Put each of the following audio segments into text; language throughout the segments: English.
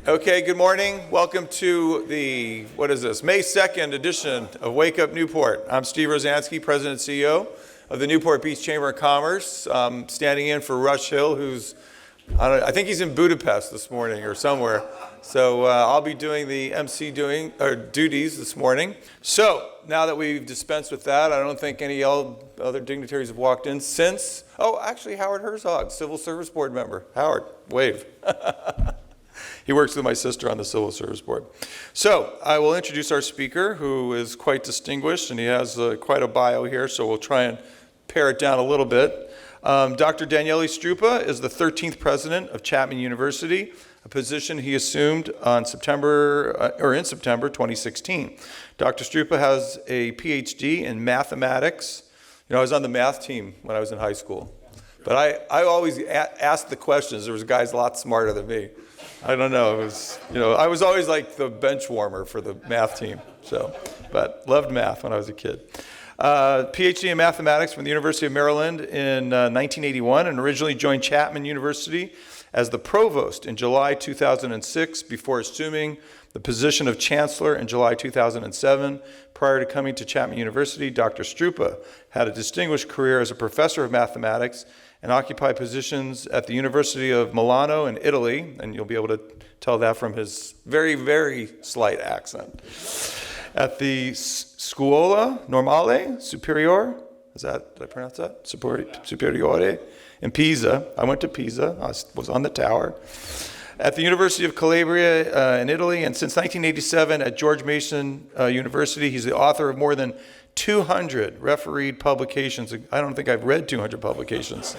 Okay, good morning. Welcome to the, May 2nd edition of Wake Up Newport. I'm Steve Rosansky, President and CEO of the Newport Beach Chamber of Commerce, standing in for Rush Hill, who's, I think he's in Budapest this morning or somewhere. So I'll be doing the MC duties this morning. So now that we've dispensed with that, I don't think any other dignitaries have walked in since. Oh, actually, Howard Herzog, Civil Service Board member. Howard, wave. He works with my sister on the Civil Service Board. So I will introduce our speaker, who is quite distinguished, and he has quite a bio here, so we'll try and pare it down a little bit. Dr. Daniele Struppa is the 13th president of Chapman University, a position he assumed in September 2016. Dr. Struppa has a PhD in mathematics. You know, I was on the math team when I was in high school, but I always asked the questions. There was guys a lot smarter than me. I don't know. It was, I was always like the bench warmer for the math team. But loved math when I was a kid. PhD in mathematics from the University of Maryland in 1981, and originally joined Chapman University as the provost in July 2006 before assuming the position of chancellor in July 2007. Prior to coming to Chapman University, Dr. Struppa had a distinguished career as a professor of mathematics and occupied positions at the University of Milano in Italy, and you'll be able to tell that from his very, very slight accent. At the Scuola Normale Superiore, did I pronounce that? Superiore, in Pisa. I went to Pisa, I was on the tower. At the University of Calabria in Italy, and since 1987 at George Mason University, he's the author of more than 200 refereed publications. I don't think I've read 200 publications.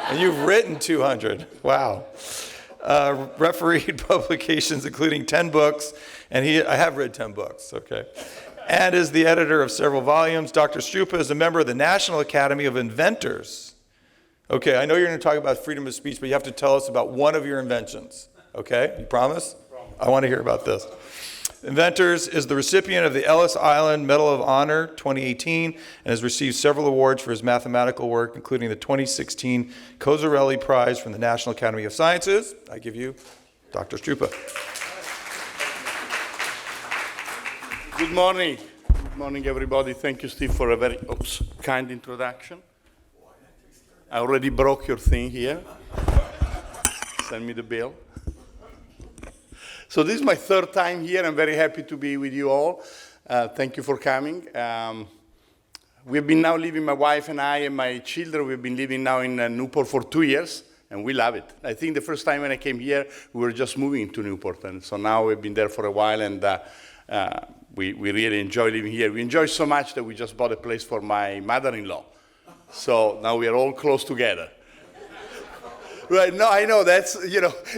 And you've written 200. Wow. Refereed publications, including 10 books. And I have read 10 books, okay. And is the editor of several volumes. Dr. Struppa is a member of the National Academy of Inventors. Okay, I know you're going to talk about freedom of speech, but you have to tell us about one of your inventions. Okay, you promise? I want to hear about this. Inventors is the recipient of the Ellis Island Medal of Honor 2018 and has received several awards for his mathematical work, including the 2016 Cozzarelli Prize from the National Academy of Sciences. I give you Dr. Struppa. Good morning. Good morning, everybody. Thank you, Steve, for a very kind introduction. I already broke your thing here. Send me the bill. So this is my third time here. I'm very happy to be with you all. Thank you for coming. We've been now living, my wife and I and my children, we've been living now in Newport for 2 years, and we love it. I think the first time when I came here, we were just moving to Newport, and so now we've been there for a while, and we really enjoy living here. We enjoy so much that we just bought a place for my mother-in-law. So now we are all close together. Right, no, I know, that's,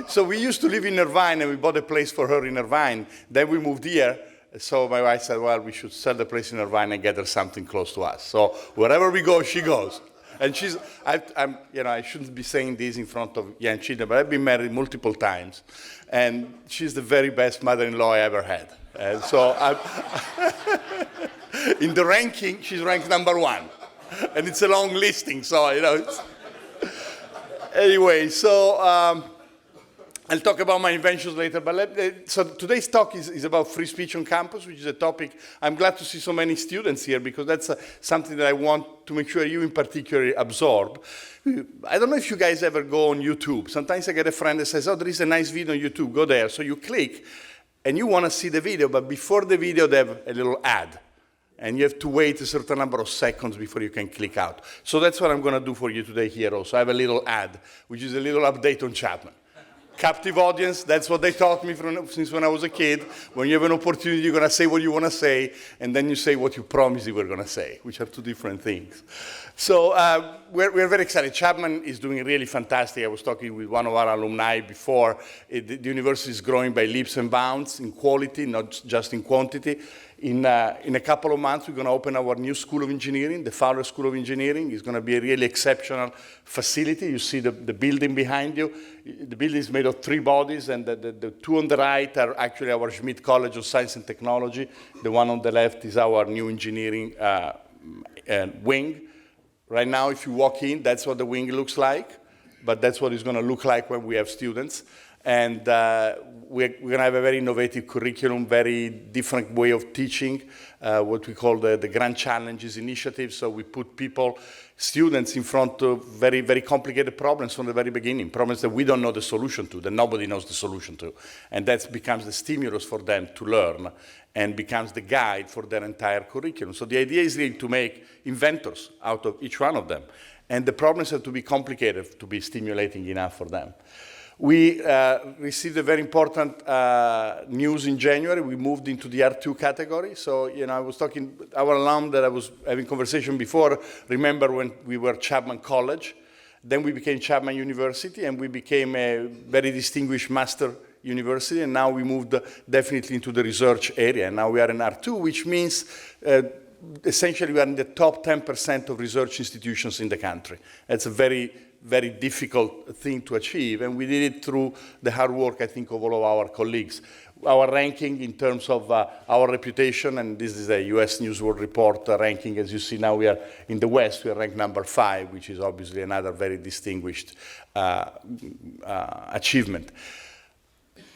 so we used to live in Irvine, and we bought a place for her in Irvine. Then we moved here, so my wife said, well, we should sell the place in Irvine and get her something close to us. So wherever we go, she goes. And I shouldn't be saying this in front of young children, but I've been married multiple times, and she's the very best mother-in-law I ever had. And so in the ranking, she's ranked number 1. And it's a long listing, so, Anyway, so I'll talk about my inventions later, but so today's talk is about free speech on campus, which is a topic I'm glad to see so many students here, because that's something that I want to make sure you in particular absorb. I don't know if you guys ever go on YouTube. Sometimes I get a friend that says, oh, there is a nice video on YouTube, go there. So you click, and you want to see the video, but before the video, they have a little ad. And you have to wait a certain number of seconds before you can click out. So that's what I'm going to do for you today here also. I have a little ad, which is a little update on Chapman. Captive audience, that's what they taught me since when I was a kid. When you have an opportunity, you're going to say what you want to say, and then you say what you promised you were going to say, which are two different things. So we're very excited. Chapman is doing really fantastic. I was talking with one of our alumni before. The university is growing by leaps and bounds in quality, not just in quantity. In a couple of months, we're going to open our new School of Engineering, the Fowler School of Engineering. It's going to be a really exceptional facility. You see the building behind you. The building is made of 3 bodies, and the 2 on the right are actually our Schmidt College of Science and Technology. The one on the left is our new engineering wing. Right now, if you walk in, that's what the wing looks like, but that's what it's going to look like when we have students. And we're going to have a very innovative curriculum, very different way of teaching, what we call the Grand Challenges Initiative. So we put students in front of very, very complicated problems from the very beginning, problems that we don't know the solution to, that nobody knows the solution to. And that becomes the stimulus for them to learn and becomes the guide for their entire curriculum. So the idea is really to make inventors out of each one of them. And the problems have to be complicated to be stimulating enough for them. We received a very important news in January. We moved into the R2 category. So, I was talking, our alum that I was having conversation before, remember when we were Chapman College. Then we became Chapman University, and we became a very distinguished master university. And now we moved definitely into the research area. And now we are in R2, which means essentially we are in the top 10% of research institutions in the country. That's a very, very difficult thing to achieve, and we did it through the hard work, I think, of all of our colleagues. Our ranking in terms of our reputation, and this is a US News World Report ranking, as you see now we are in the West, we are ranked number 5, which is obviously another very distinguished achievement.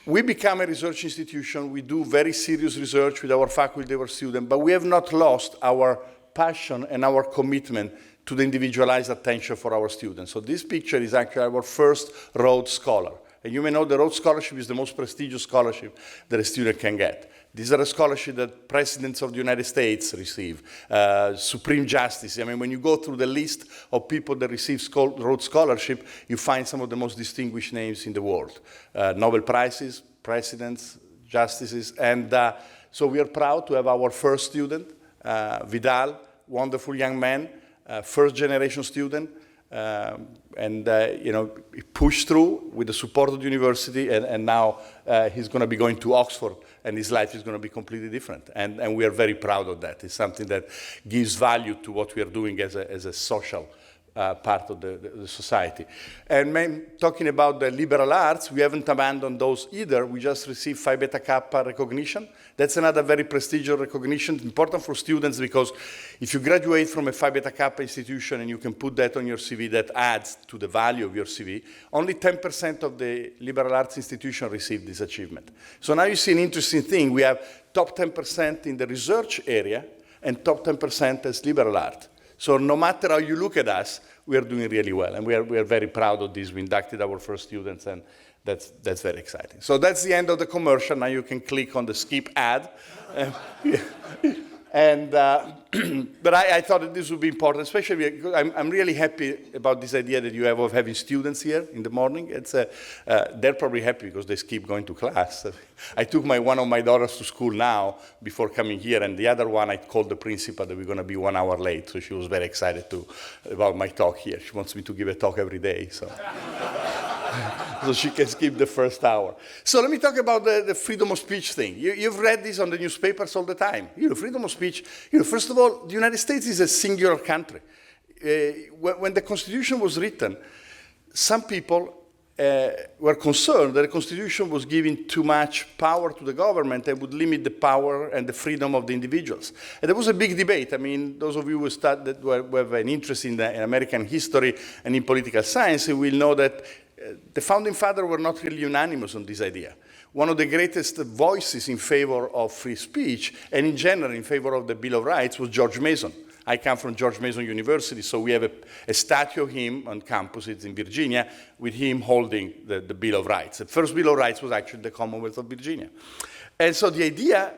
We become a research institution, we do very serious research with our faculty, our students, but we have not lost our passion and our commitment to the individualized attention for our students. So this picture is actually our first Rhodes Scholar. And you may know the Rhodes Scholarship is the most prestigious scholarship that a student can get. These are a scholarship that presidents of the United States receive, Supreme Justice. I mean, when you go through the list of people that receive Rhodes Scholarship, you find some of the most distinguished names in the world. Nobel Prizes, presidents, justices. And so we are proud to have our first student, Vidal, wonderful young man, first generation student, he pushed through with the support of the university, and now he's going to be going to Oxford, and his life is going to be completely different. And we are very proud of that. It's something that gives value to what we are doing as a social part of the society. And talking about the liberal arts, we haven't abandoned those either. We just received Phi Beta Kappa recognition. That's another very prestigious recognition, important for students, because if you graduate from a Phi Beta Kappa institution and you can put that on your CV, that adds to the value of your CV. Only 10% of the liberal arts institutions received this achievement. So now you see an interesting thing. We have top 10% in the research area and top 10% as liberal art. So no matter how you look at us, we are doing really well, and we are very proud of this. We inducted our first students, and that's very exciting. So that's the end of the commercial. Now you can click on the skip ad. But I thought that this would be important, especially because I'm really happy about this idea that you have of having students here in the morning. They're probably happy because they keep going to class. I took one of my daughters to school now before coming here, and the other one I called the principal that we're going to be 1 hour late, so she was very excited about my talk here. She wants me to give a talk every day, so. So she can skip the first hour. So let me talk about the freedom of speech thing. You've read this on the newspapers all the time. Freedom of speech, first of all, the United States is a singular country. When the Constitution was written, some people were concerned that the Constitution was giving too much power to the government and would limit the power and the freedom of the individuals. And there was a big debate. I mean, those of you who have an interest in American history and in political science will know that the founding fathers were not really unanimous on this idea. One of the greatest voices in favor of free speech, and in general in favor of the Bill of Rights, was George Mason. I come from George Mason University, so we have a statue of him on campus. It's in Virginia, with him holding the Bill of Rights. The first Bill of Rights was actually the Commonwealth of Virginia. And so the idea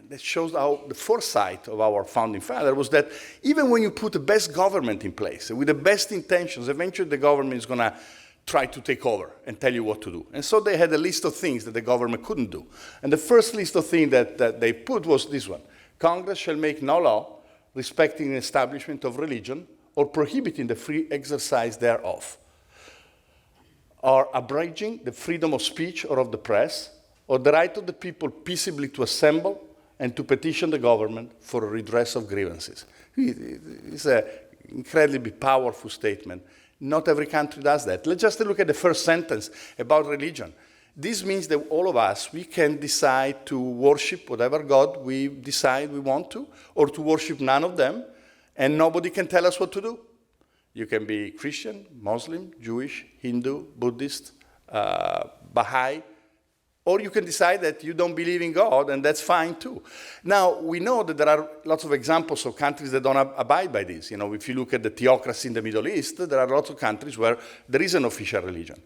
that shows how the foresight of our founding father was that even when you put the best government in place, with the best intentions, eventually the government is going to try to take over and tell you what to do. And so they had a list of things that the government couldn't do. And the first list of things that they put was this one. Congress shall make no law respecting the establishment of religion or prohibiting the free exercise thereof, or abridging the freedom of speech or of the press, or the right of the people peaceably to assemble and to petition the government for a redress of grievances. It's an incredibly powerful statement. Not every country does that. Let's just look at the first sentence about religion. This means that all of us, we can decide to worship whatever God we decide we want to, or to worship none of them, and nobody can tell us what to do. You can be Christian, Muslim, Jewish, Hindu, Buddhist, Baha'i, or you can decide that you don't believe in God, and that's fine too. Now, we know that there are lots of examples of countries that don't abide by this. You know, if you look at the theocracy in the Middle East, there are lots of countries where there is an official religion.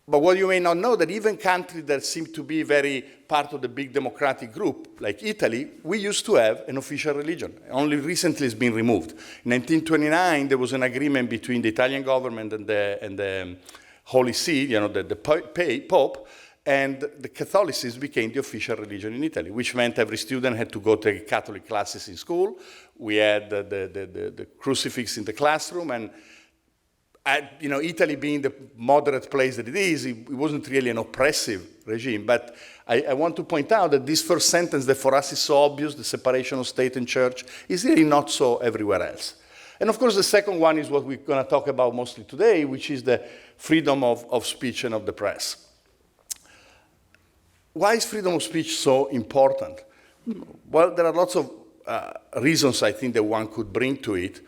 But what you may not know, that even countries that seem to be very part of the big democratic group, like Italy, we used to have an official religion. Only recently it's been removed. In 1929, there was an agreement between the Italian government and the Holy See, you know, the Pope, and the Catholicism became the official religion in Italy, which meant every student had to go to Catholic classes in school. We had the crucifix in the classroom, and you know, Italy being the moderate place that it is, it wasn't really an oppressive regime. But I want to point out that this first sentence that for us is so obvious, the separation of state and church, is really not so everywhere else. And of course, the second one is what we're going to talk about mostly today, which is the freedom of speech and of the press. Why is freedom of speech so important? Well, there are lots of reasons I think that one could bring to it.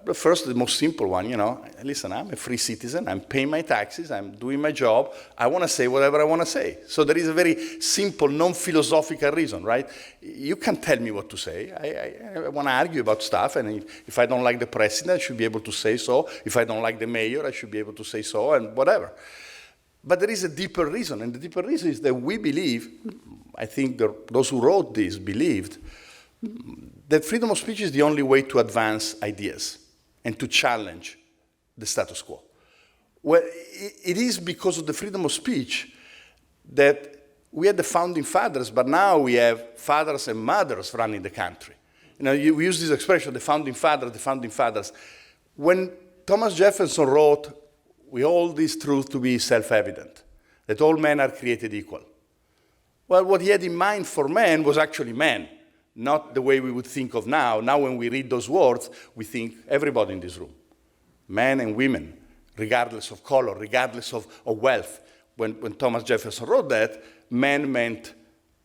The first, the most simple one, you know, listen, I'm a free citizen, I'm paying my taxes, I'm doing my job, I want to say whatever I want to say. So there is a very simple, non-philosophical reason, right? You can't tell me what to say. I want to argue about stuff, and if I don't like the president, I should be able to say so. If I don't like the mayor, I should be able to say so, and whatever. But there is a deeper reason, and the deeper reason is that we believe, I think those who wrote this believed, that freedom of speech is the only way to advance ideas and to challenge the status quo. Well, it is because of the freedom of speech that we had the founding fathers, but now we have fathers and mothers running the country. You know, we use this expression, the founding fathers. When Thomas Jefferson wrote, "We hold this truth to be self-evident, that all men are created equal." Well, what he had in mind for men was actually men, not the way we would think of now. Now when we read those words, we think everybody in this room, men and women, regardless of color, regardless of wealth. When Thomas Jefferson wrote that, men meant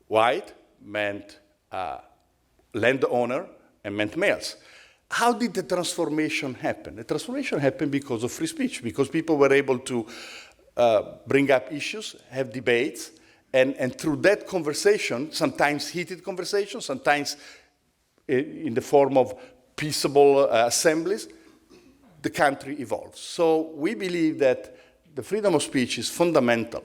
white, meant landowner, and meant males. How did the transformation happen? The transformation happened because of free speech, because people were able to bring up issues, have debates, and through that conversation, sometimes heated conversation, sometimes in the form of peaceable assemblies, the country evolves. So we believe that the freedom of speech is fundamental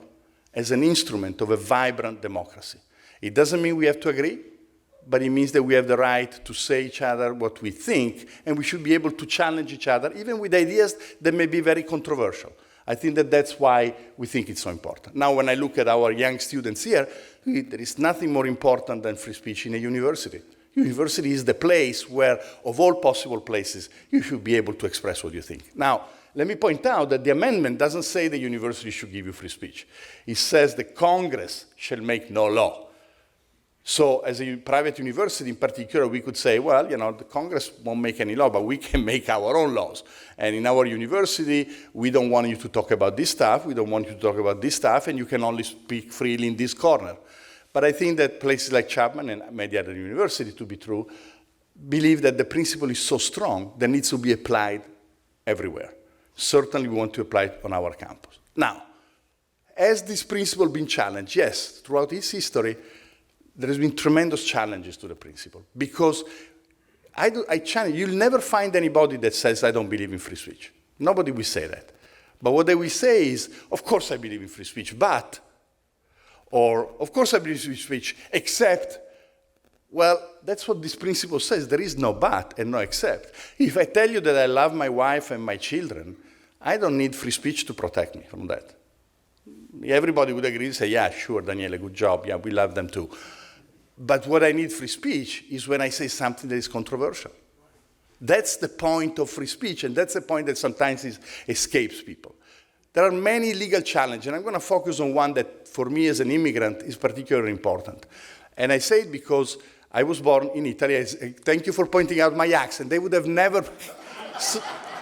as an instrument of a vibrant democracy. It doesn't mean we have to agree, but it means that we have the right to say each other what we think, and we should be able to challenge each other, even with ideas that may be very controversial. I think that that's why we think it's so important. Now, when I look at our young students here, there is nothing more important than free speech in a university. University is the place where, of all possible places, you should be able to express what you think. Now, let me point out that the amendment doesn't say the university should give you free speech. It says the Congress shall make no law. So as a private university in particular, we could say, well, you know, the Congress won't make any law, but we can make our own laws. And in our university, we don't want you to talk about this stuff, we don't want you to talk about this stuff, and you can only speak freely in this corner. But I think that places like Chapman and many other universities, to be true, believe that the principle is so strong that it needs to be applied everywhere. Certainly we want to apply it on our campus. Now, has this principle been challenged? Yes, throughout its history, there has been tremendous challenges to the principle, because I challenge, you'll never find anybody that says, I don't believe in free speech. Nobody will say that. But what they will say is, of course I believe in free speech, but, or of course I believe in free speech, except, well, that's what this principle says. There is no but and no except. If I tell you that I love my wife and my children, I don't need free speech to protect me from that. Everybody would agree and say, yeah, sure, Daniele, good job. Yeah, we love them too. But what I need free speech is when I say something that is controversial. That's the point of free speech, and that's the point that sometimes escapes people. There are many legal challenges, and I'm going to focus on one that, for me as an immigrant, is particularly important. And I say it because I was born in Italy. Thank you for pointing out my accent. They would have never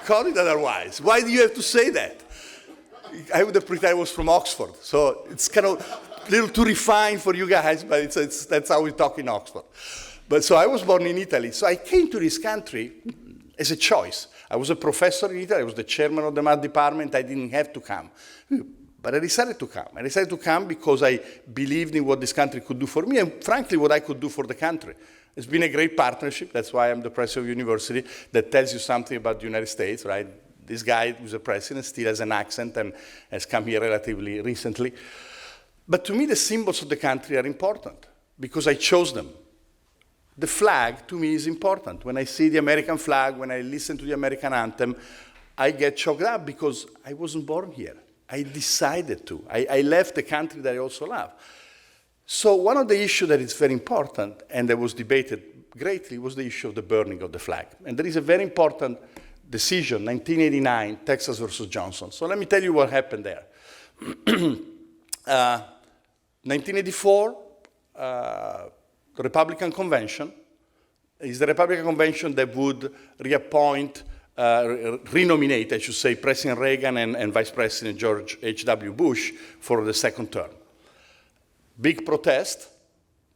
called it otherwise. Why do you have to say that? I would have pretended I was from Oxford. So it's kind of a little too refined for you guys, but that's how we talk in Oxford. But so I was born in Italy. So I came to this country as a choice. I was a professor in Italy. I was the chairman of the math department. I didn't have to come. But I decided to come. I decided to come because I believed in what this country could do for me and, frankly, what I could do for the country. It's been a great partnership. That's why I'm the president of the university. That tells you something about the United States, right? This guy who's a president still has an accent and has come here relatively recently. But to me, the symbols of the country are important because I chose them. The flag, to me, is important. When I see the American flag, when I listen to the American anthem, I get choked up because I wasn't born here. I decided to. I left the country that I also love. So one of the issues that is very important and that was debated greatly was the issue of the burning of the flag. And there is a very important decision, 1989, Texas versus Johnson. So let me tell you what happened there. 1984, the Republican Convention is the Republican Convention that would reappoint, renominate, I should say, President Reagan and Vice President George H.W. Bush for the second term. Big protest,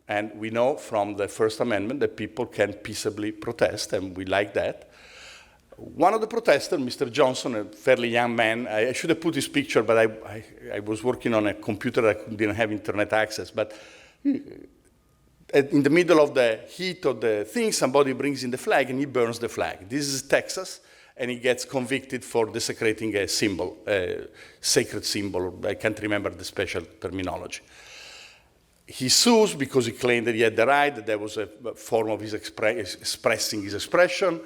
and we know from the First Amendment that people can peaceably protest, and we like that. One of the protesters, Mr. Johnson, a fairly young man, I should have put his picture, but I was working on a computer that didn't have internet access, but in the middle of the heat of the thing, somebody brings in the flag and he burns the flag. This is Texas, and he gets convicted for desecrating a symbol, a sacred symbol. I can't remember the special terminology. He sues because he claimed that he had the right, that there was a form of his expressing his expression.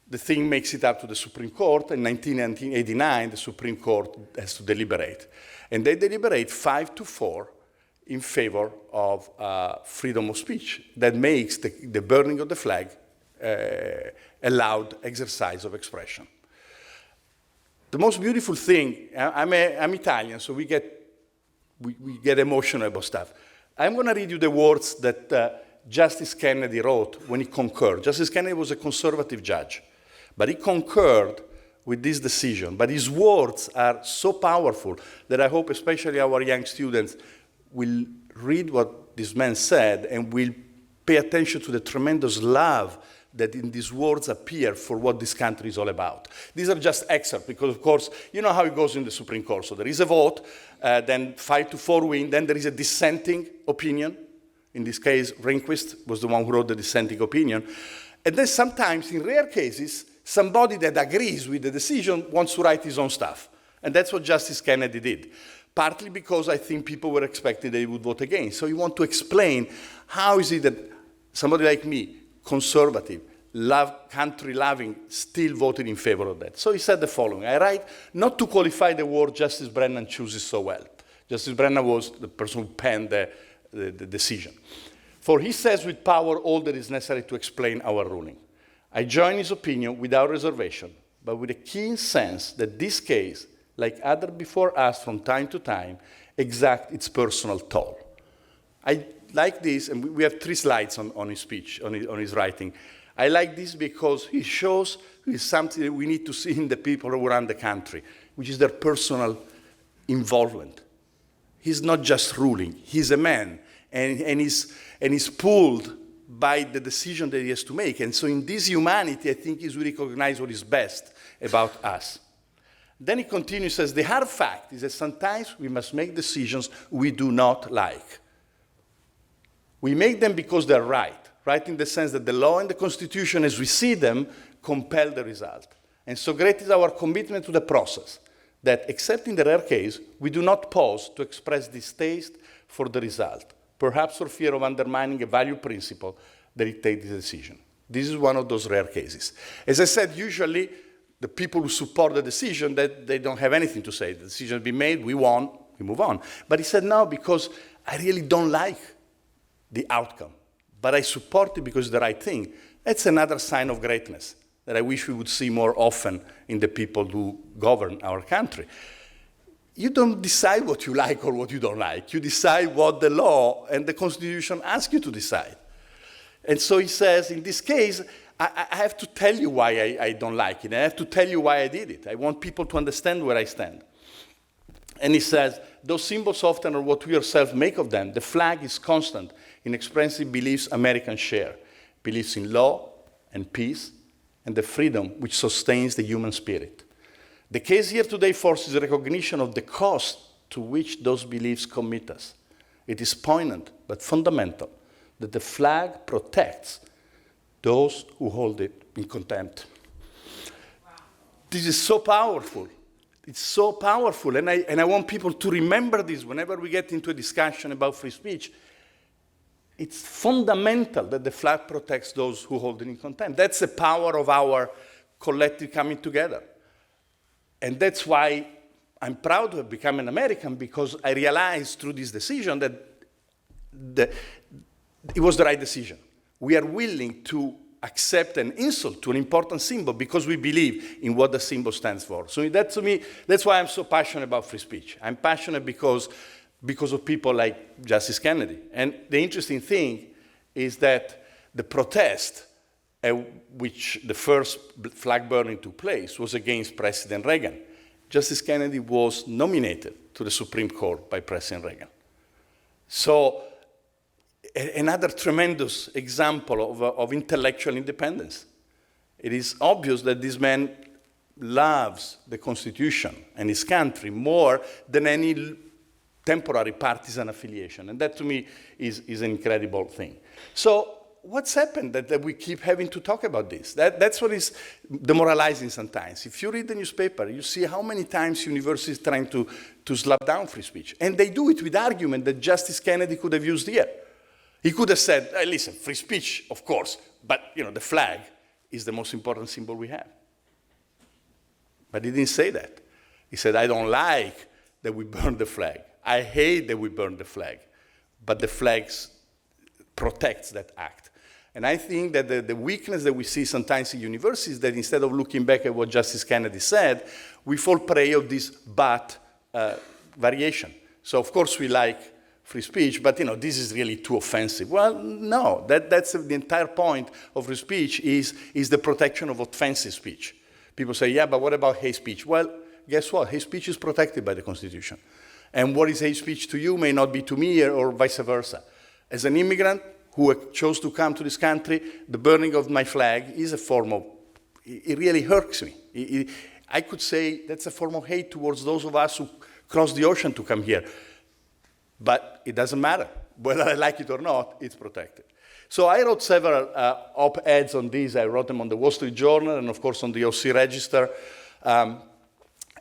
The thing makes it up to the Supreme Court. In 1989, the Supreme Court has to deliberate. And they deliberate 5-4 in favor of freedom of speech. That makes the burning of the flag a loud exercise of expression. The most beautiful thing, I'm Italian, so we get emotional about stuff. I'm going to read you the words that Justice Kennedy wrote when he concurred. Justice Kennedy was a conservative judge, but he concurred with this decision. But his words are so powerful that I hope especially our young students will read what this man said and will pay attention to the tremendous love that in these words appear for what this country is all about. These are just excerpts because, of course, you know how it goes in the Supreme Court. So there is a vote, then 5-4 win, then there is a dissenting opinion. In this case, Rehnquist was the one who wrote the dissenting opinion. And then sometimes, in rare cases, somebody that agrees with the decision wants to write his own stuff. And that's what Justice Kennedy did. Partly because I think people were expecting that he would vote against. So you want to explain how is it that somebody like me, conservative, country-loving, still voted in favor of that. So he said the following. I write not to qualify the word Justice Brennan chooses so well. Justice Brennan was the person who penned the decision. For he says with power all that is necessary to explain our ruling. I join his opinion without reservation, but with a keen sense that this case, like other before us from time to time, exact its personal toll. I like this, and we have 3 slides on his speech, on his writing. I like this because he shows something that we need to see in the people who run the country, which is their personal involvement. He's not just ruling, he's a man, and he's pulled by the decision that he has to make. And so in this humanity, I think he's really recognized what is best about us. Then he continues, says, the hard fact is that sometimes we must make decisions we do not like. We make them because they're right in the sense that the law and the Constitution, as we see them, compel the result. And so great is our commitment to the process that, except in the rare case, we do not pause to express distaste for the result, perhaps for fear of undermining a value principle that dictates the decision. This is one of those rare cases. As I said, usually the people who support the decision, that they don't have anything to say. The decision has been made, we won, we move on. But he said, no, because I really don't like the outcome, but I support it because it's the right thing. That's another sign of greatness that I wish we would see more often in the people who govern our country. You don't decide what you like or what you don't like. You decide what the law and the Constitution ask you to decide. And so he says, in this case, I have to tell you why I don't like it. I have to tell you why I did it. I want people to understand where I stand. And he says, those symbols often are what we ourselves make of them. The flag is constant in expressing beliefs Americans share, beliefs in law and peace and the freedom which sustains the human spirit. The case here today forces recognition of the cost to which those beliefs commit us. It is poignant but fundamental that the flag protects those who hold it in contempt. Wow. This is so powerful. It's so powerful, and I want people to remember this whenever we get into a discussion about free speech. It's fundamental that the flag protects those who hold it in contempt. That's the power of our collective coming together. And that's why I'm proud to have become an American, because I realized through this decision that it was the right decision. We are willing to accept an insult to an important symbol because we believe in what the symbol stands for. So that, to me, that's why I'm so passionate about free speech. I'm passionate because of people like Justice Kennedy. And the interesting thing is that the protest at which the first flag burning took place was against President Reagan. Justice Kennedy was nominated to the Supreme Court by President Reagan. So another tremendous example of intellectual independence. It is obvious that this man loves the Constitution and his country more than any temporary partisan affiliation. And that, to me, is an incredible thing. So what's happened that we keep having to talk about this? That's what is demoralizing sometimes. If you read the newspaper, you see how many times universities trying to slap down free speech. And they do it with argument that Justice Kennedy could have used here. He could have said, hey, listen, free speech, of course, but the flag is the most important symbol we have. But he didn't say that. He said, I don't like that we burn the flag. I hate that we burn the flag. But the flag protects that act. And I think that the weakness that we see sometimes in universities is that instead of looking back at what Justice Kennedy said, we fall prey of this but variation. So of course we like free speech, but this is really too offensive. Well, no, that's the entire point of free speech is the protection of offensive speech. People say, yeah, but what about hate speech? Well, guess what? Hate speech is protected by the Constitution. And what is hate speech to you may not be to me or vice versa. As an immigrant who chose to come to this country, the burning of my flag is a form of, it really hurts me. I could say that's a form of hate towards those of us who crossed the ocean to come here. But it doesn't matter. Whether I like it or not, it's protected. So I wrote several op-eds on this. I wrote them on the Wall Street Journal and, of course, on the OC Register.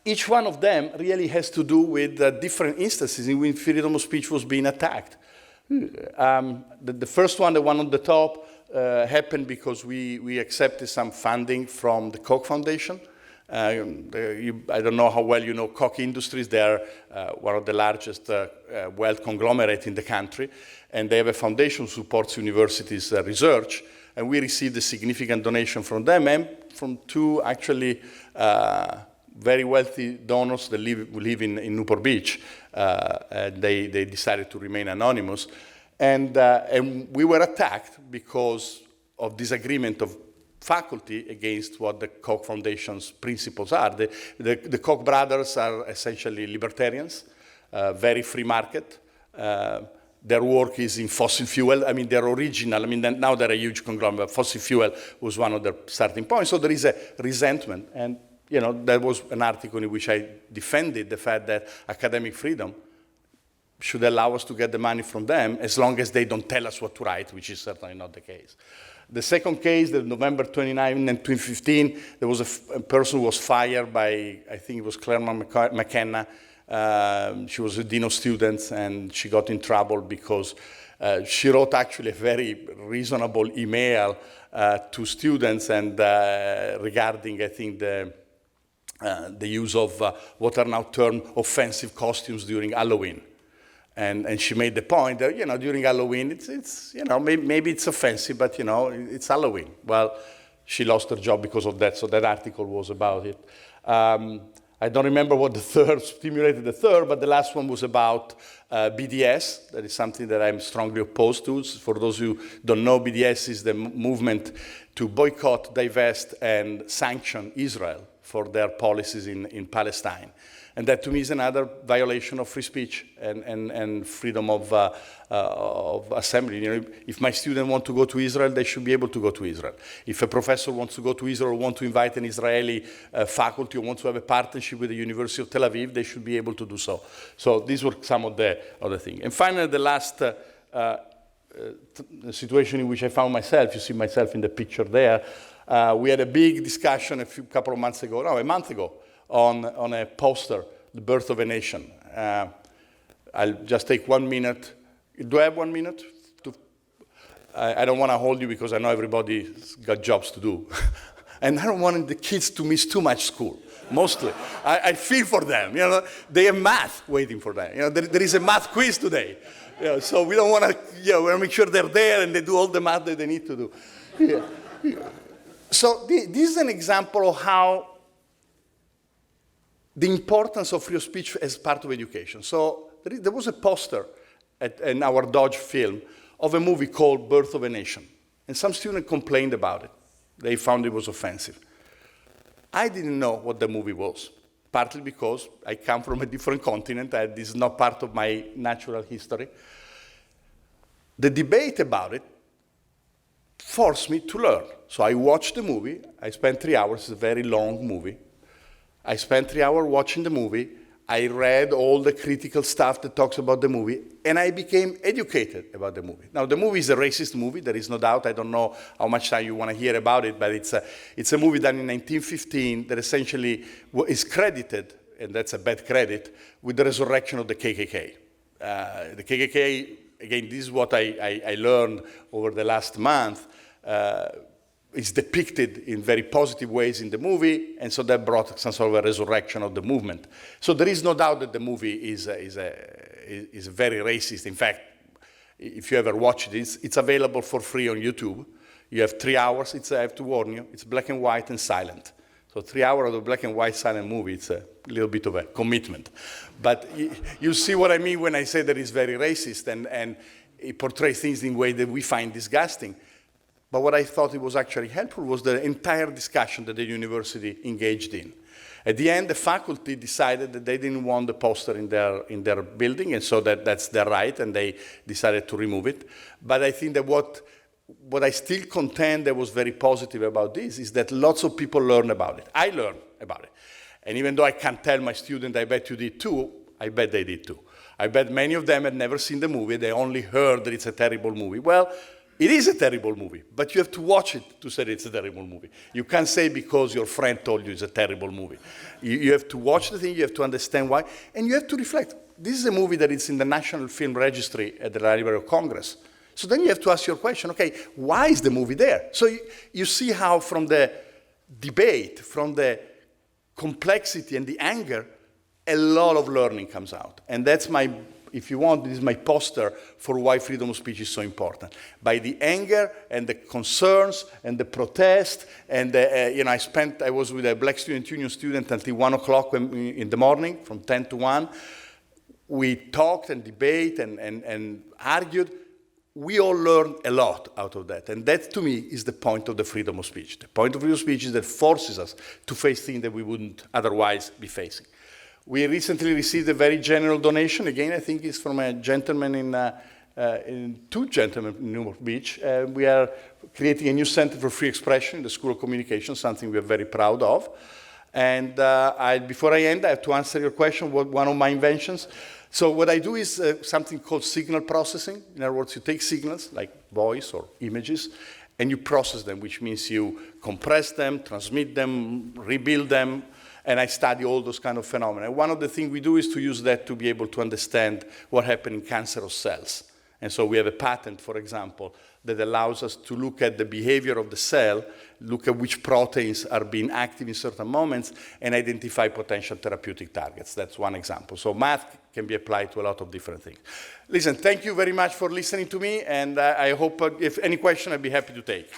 Each one of them really has to do with different instances in which freedom of speech was being attacked. The first one, the one on the top, happened because we accepted some funding from the Koch Foundation. I don't know how well you know Koch Industries. They are one of the largest wealth conglomerate in the country, and they have a foundation that supports universities' research, and we received a significant donation from them and from two actually very wealthy donors that live in Newport Beach. They decided to remain anonymous, and we were attacked because of disagreement of faculty against what the Koch Foundation's principles are. The Koch brothers are essentially libertarians, very free market. Their work is in fossil fuel. I mean, they're original. I mean, now they're a huge conglomerate. Fossil fuel was one of their starting points. So there is a resentment. And, there was an article in which I defended the fact that academic freedom should allow us to get the money from them as long as they don't tell us what to write, which is certainly not the case. The second case, the November 29, 2015, there was a person who was fired by, I think it was Claremont McKenna. She was a dean of students, and she got in trouble because she wrote actually a very reasonable email to students and regarding, I think, the use of what are now termed offensive costumes during Halloween. And she made the point that, during Halloween, it's maybe it's offensive, but, it's Halloween. Well, she lost her job because of that, so that article was about it. I don't remember what the third stimulated the third, but the last one was about BDS. That is something that I'm strongly opposed to. For those who don't know, BDS is the movement to boycott, divest, and sanction Israel for their policies in Palestine. And that to me is another violation of free speech and freedom of assembly. You know, if my student want to go to Israel, they should be able to go to Israel. If a professor wants to go to Israel or want to invite an Israeli faculty or wants to have a partnership with the University of Tel Aviv, they should be able to do so. So these were some of the other things. And finally, the last situation in which I found myself, you see myself in the picture there, we had a big discussion a couple of months ago, no, a month ago, on a poster, The Birth of a Nation. I'll just take 1 minute. Do I have 1 minute? I don't want to hold you because I know everybody's got jobs to do. And I don't want the kids to miss too much school, mostly. I feel for them. You know, they have math waiting for them. You know, there is a math quiz today. You know, so we don't want to, we want to make sure they're there and they do all the math that they need to do. Yeah. So this is an example of how the importance of freedom of speech as part of education. So there was a poster in our Dodge film of a movie called Birth of a Nation. And some students complained about it. They found it was offensive. I didn't know what the movie was, partly because I come from a different continent. This is not part of my natural history. The debate about it forced me to learn. So I watched the movie. I spent 3 hours. It's a very long movie. I spent 3 hours watching the movie. I read all the critical stuff that talks about the movie, and I became educated about the movie. Now, the movie is a racist movie, there is no doubt. I don't know how much time you want to hear about it, but it's a movie done in 1915 that essentially is credited, and that's a bad credit, with the resurrection of the KKK. The KKK, again, this is what I learned over the last month, is depicted in very positive ways in the movie, and so that brought some sort of a resurrection of the movement. So there is no doubt that the movie is very racist. In fact, if you ever watch it, it's available for free on YouTube. You have 3 hours. I have to warn you, it's black and white and silent. So 3 hours of a black and white silent movie, it's a little bit of a commitment. But you see what I mean when I say that it's very racist, and it portrays things in a way that we find disgusting. But what I thought it was actually helpful was the entire discussion that the university engaged in. At the end, the faculty decided that they didn't want the poster in their building, and so that's their right, and they decided to remove it. But I think that what I still contend that was very positive about this is that lots of people learn about it. I learned about it. And even though I can't tell my student, I bet you did too, I bet they did too. I bet many of them had never seen the movie. They only heard that it's a terrible movie. Well, it is a terrible movie, but you have to watch it to say it's a terrible movie. You can't say because your friend told you it's a terrible movie. You have to watch the thing, you have to understand why, and you have to reflect. This is a movie that is in the National Film Registry at the Library of Congress. So then you have to ask your question, okay, why is the movie there? So you see how from the debate, from the complexity and the anger, a lot of learning comes out. And that's if you want, this is my poster for why freedom of speech is so important. By the anger and the concerns and the protest, and I was with a Black Student Union student until 1 o'clock in the morning, from 10 to 1. We talked and debated and argued. We all learned a lot out of that. And that, to me, is the point of the freedom of speech. The point of freedom of speech is that it forces us to face things that we wouldn't otherwise be facing. We recently received a very general donation. Again, I think it's from a gentleman two gentlemen in Newport Beach. We are creating a new center for free expression in the School of Communication, something we are very proud of. And before I end, I have to answer your question, one of my inventions. So what I do is something called signal processing. In other words, you take signals, like voice or images, and you process them, which means you compress them, transmit them, rebuild them, and I study all those kind of phenomena. One of the things we do is to use that to be able to understand what happens in cancerous cells. And so we have a patent, for example, that allows us to look at the behavior of the cell, look at which proteins are being active in certain moments, and identify potential therapeutic targets. That's one example. So math can be applied to a lot of different things. Listen, thank you very much for listening to me, and I hope if any question, I'd be happy to take.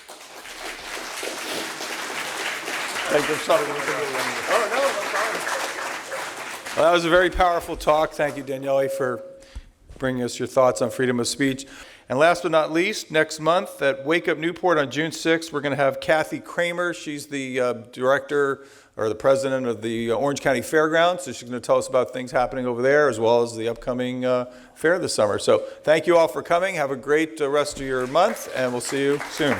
Thank you. Sorry. Oh, no problem. Well, that was a very powerful talk. Thank you, Daniele, for bringing us your thoughts on freedom of speech. And last but not least, next month at Wake Up Newport on June 6th, we're going to have Kathy Kramer. She's the director or the president of the Orange County Fairgrounds. So she's going to tell us about things happening over there as well as the upcoming fair this summer. So thank you all for coming. Have a great rest of your month, and we'll see you soon.